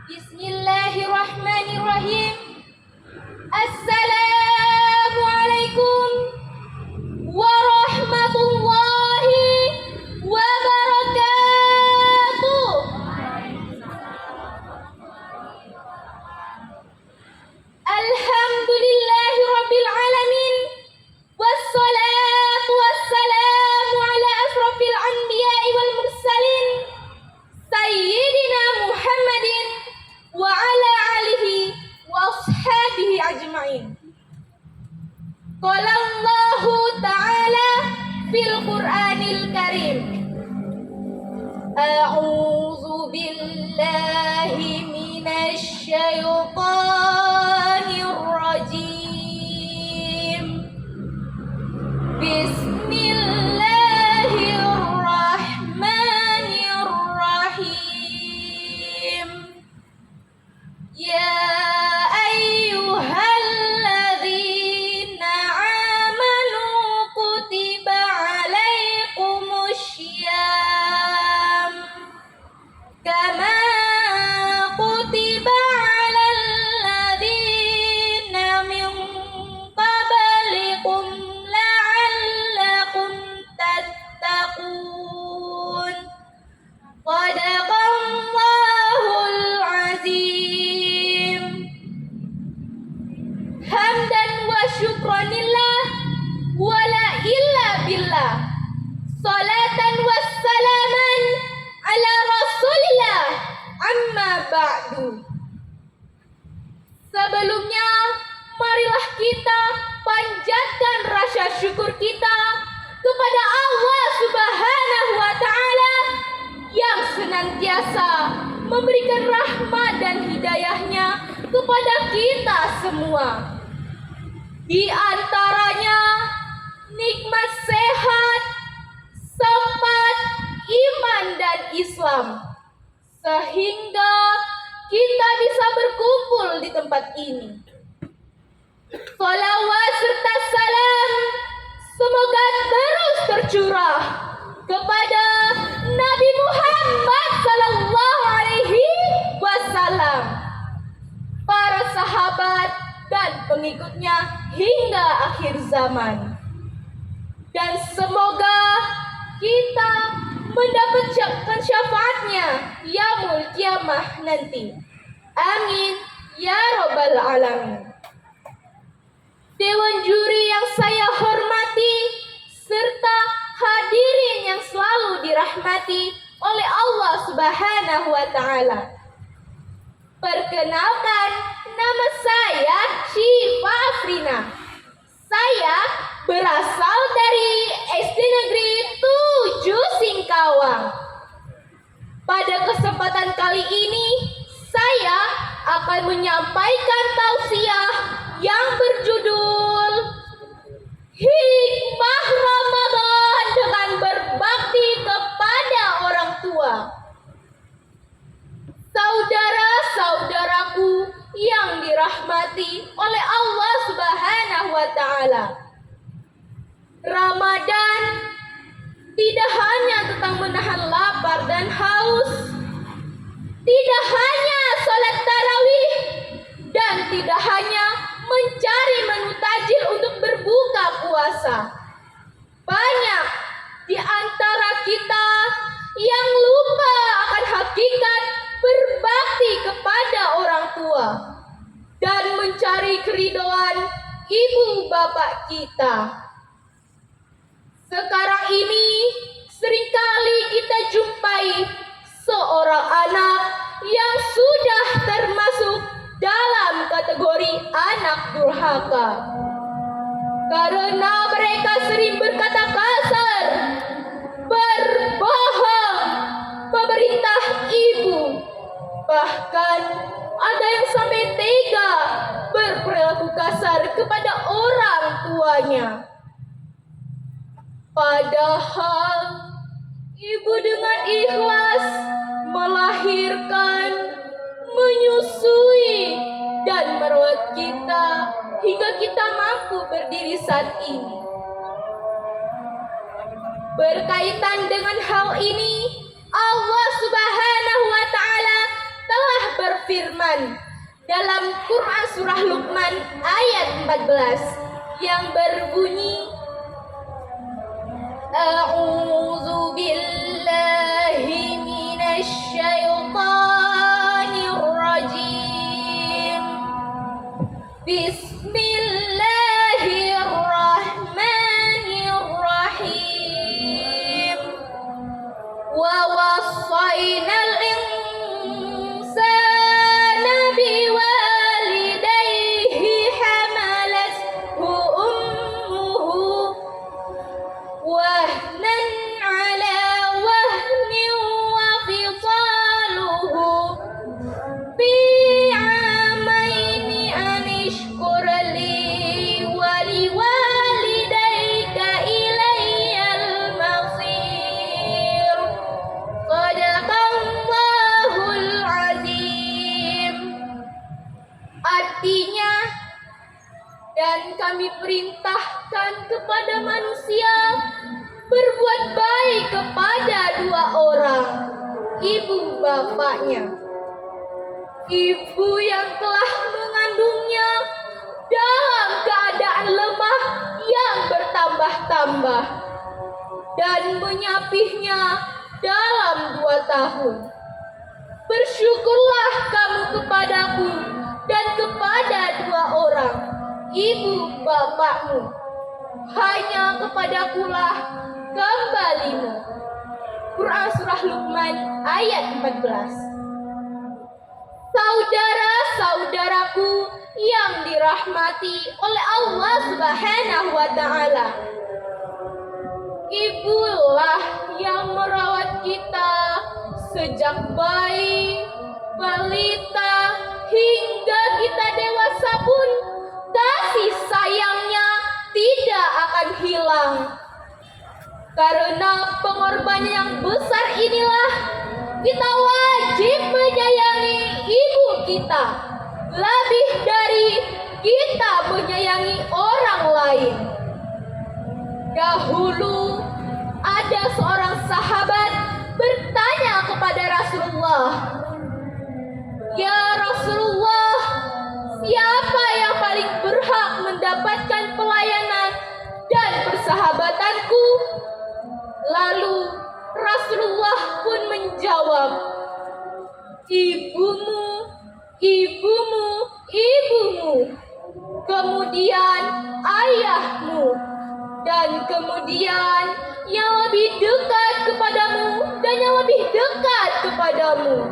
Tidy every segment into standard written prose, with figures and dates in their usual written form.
Bismillahirrahmanirrahim. Assalamualaikum warahmatullahi wabarakatuh. Alhamdulillahirabbil alamin. Wassalatu wassalamu ala asrofil anbiya'i wal mursalin Sayyidina Muhammadin wa ala alihi wa ashabihi ajma'in. Qala Allahu ta'ala fil Qur'anil Karim. A'udzu billahi minasy syaithanir rajim. Bismillahirrahmanirrahim. Ya ayyuhalladzina amanu kutiba alaikumussyam kama kutiba alal ladzina min qablikum la'allakum tattaqun. Shadaqallahul azim. Hamdan wa syukranillah wa la illa billah. Salatan wassalaman ala rasulillah. Amma ba'du. Sebelumnya, marilah kita panjatkan rasa syukur kita kepada Allah Subhanahu wa ta'ala yang senantiasa memberikan rahmat dan hidayahnya kepada kita semua. Di antaranya nikmat sehat, sempat, iman dan Islam, sehingga kita bisa berkumpul di tempat ini. Salawat serta salam semoga terus tercurah kepada Nabi Muhammad sallallahu alaihi wasallam, para sahabat dan pengikutnya hingga akhir zaman. Dan semoga kita mendapatkan syafaatnya yaumul qiyamah nanti. Amin ya rabbal alamin. Dewan juri yang saya hormati serta hadirin yang selalu dirahmati oleh Allah Subhanahu wa ta'ala. Perkenalkan, nama saya Syifa Afrina. Saya berasal dari SD Negeri 7 Singkawang. Pada kesempatan kali ini, saya akan menyampaikan tausiah yang berjudul Hikmah Ramadan dengan berbakti kepada orang tua. Saudara-saudaraku yang dirahmati oleh Allah Subhanahu wa ta'ala, Ramadan tidak hanya tentang menahan lapar dan haus, tidak hanya salat tarawih, dan tidak hanya mencari menu tajil untuk berbuka puasa. Banyak di antara kita yang lupa akan hakikat berbakti kepada orang tua dan mencari keridhaan ibu bapak kita. Sekarang ini seringkali kita jumpai seorang anak yang sudah termasuk dalam kategori anak durhaka, karena mereka sering berkata kasar, berbohong, memerintah ibu, bahkan ada yang sampai tega berperilaku kasar kepada orang tuanya. Padahal ibu dengan ikhlas melahirkan, menyusui, dan merawat kita hingga kita mampu berdiri saat ini. Berkaitan dengan hal ini, Allah Subhanahu wa ta'ala telah berfirman, Luqman dalam Quran surah Luqman ayat 14 yang berbunyi A'udzu billahi minasy syaithanir rajim. Bismillahirrahmanirrahim. Wa wassaynal insana biwalidayhi hamalathu ummuhu wahnan ala wahnin wa fisaluhu fi amaini an ishkur li wa liwalidayka ilayyal masir. Shadaqallahul azim. Artinya, dan kami perintahkan kepada manusia berbuat baik kepada dua orang, ibu bapaknya. Ibu yang telah mengandungnya dalam keadaan lemah yang bertambah-tambah dan menyapihnya dalam 2 tahun. Bersyukurlah kamu kepadaku dan kepada 2 orang, ibu bapakmu. Hanya kepadakulah kembalimu. Quran surah Luqman ayat 14. Saudara-saudaraku yang dirahmati oleh Allah Subhanahu wa taala. Ibulah yang merawat kita sejak bayi, balita, hingga kita dewasa pun kasih sayangnya tidak akan hilang. Karena pengorbanan yang besar inilah kita wajib menyayangi ibu kita lebih dari kita menyayangi orang lain. Dahulu ada seorang sahabat bertanya kepada Rasulullah, "Ya Rasulullah, siapa yang paling berhak mendapatkan pelayanan dan persahabatanku?" Lalu Rasulullah pun menjawab, "Ibumu, ibumu, ibumu, kemudian ayahmu, dan kemudian yang lebih dekat kepadamu dan yang lebih dekat kepadamu."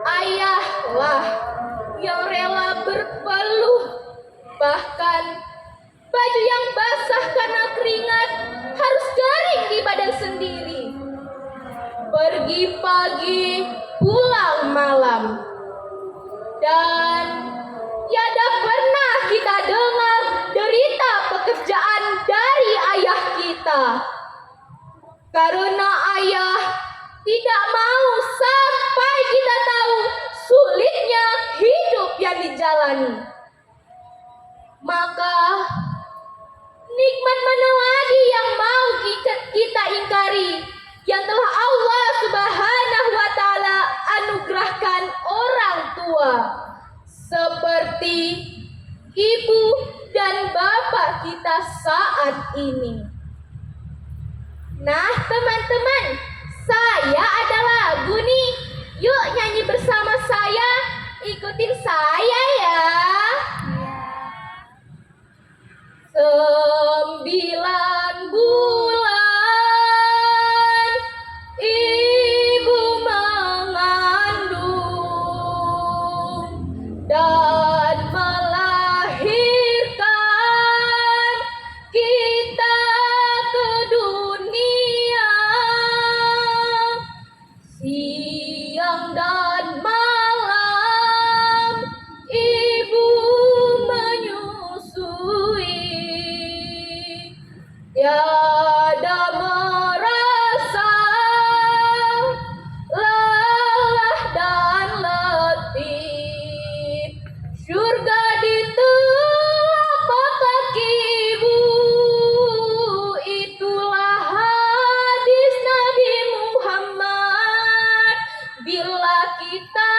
Ayahlah yang rela berpeluh, bahkan baju yang basah karena keringat harus kering di badan sendiri. Pergi pagi, pulang malam. Dan tiada pernah kita dengar derita pekerjaan dari ayah kita. Karena ayah tidak mau sampai kita tahu sulitnya hidup yang dijalani. Maka nikmat mana lagi yang mau kita ingkari yang telah Allah Subhanahu wa taala anugerahkan orang tua seperti ibu dan bapak kita saat ini. Nah, teman-teman, saya ada lagu nih. Yuk nyanyi bersama saya. Ikutin saya ya. 9 bulan ibu mengandung dan melahirkan kita ke dunia. Siang dan malam ibu menyusui. Tiada merasa lelah dan letih. Surga di telapak kaki ibu. Itulah hadis Nabi Muhammad. Bila kita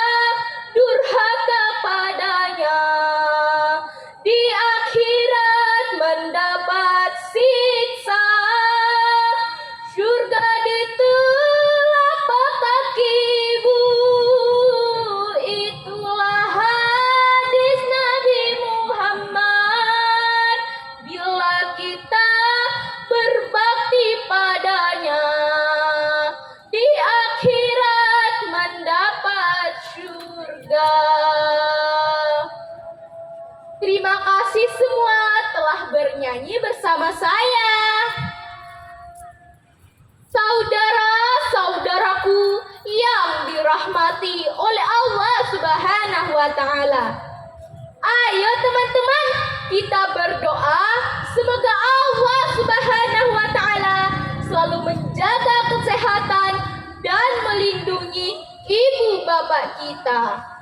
Terima kasih semua telah bernyanyi bersama saya. Saudara-saudaraku yang dirahmati oleh Allah Subhanahu wa Ta'ala. Ayo teman-teman, kita berdoa semoga Allah Subhanahu wa Ta'ala selalu menjaga kesehatan dan melindungi ibu bapak kita.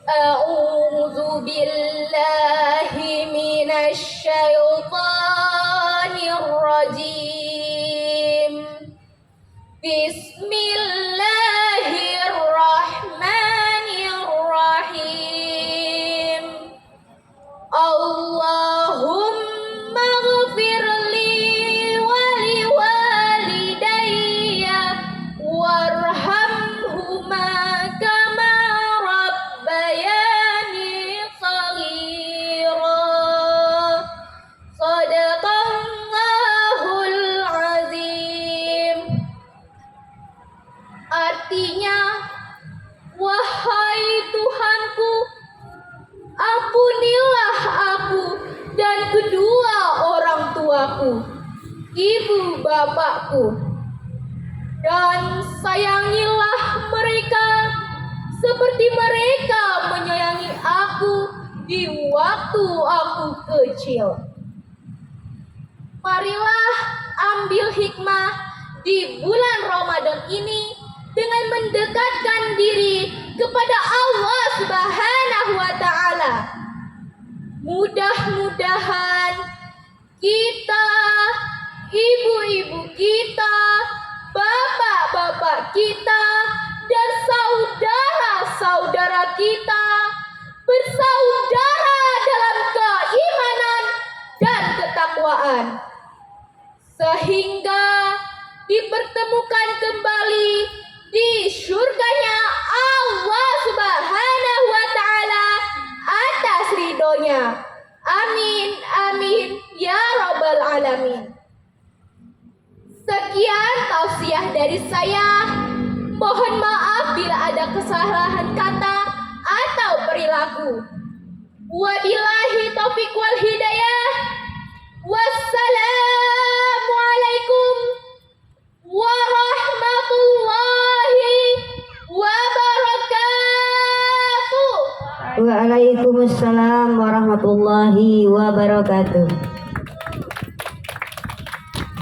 A'udzu billahi minasy syaithanir rajim. Bismillahirrahmanirrahim. Allahumma ighfirli wa liwalidayya warhamhuma kama rabbayani shaghira. Shadaqallahul azim. Artinya, wahai Tuhanku, ampunilah aku dan kedua orang tuaku, ibu bapakku, dan sayangilah mereka seperti mereka menyayangi aku di waktu aku kecil. Marilah ambil hikmah di bulan Ramadan ini dengan mendekatkan diri kepada Allah Subhanahu wa Ta'ala. Mudah-mudahan kita, ibu-ibu kita, bapak-bapak kita, dan saudara-saudara kita bersaudara dalam keimanan dan ketakwaan, sehingga dipertemukan kembali di surganya Allah Subhanahu wa Ta'ala atas ridhonya. Amin, amin, ya Rabbal Alamin. Sekian tausiah dari saya. Mohon maaf bila ada kesalahan kata atau perilaku. Wabillahi taufiq wal hidayah. Wassalamualaikum warahmatullahi wabarakatuh. Waalaikumsalam warahmatullahi wabarakatuh.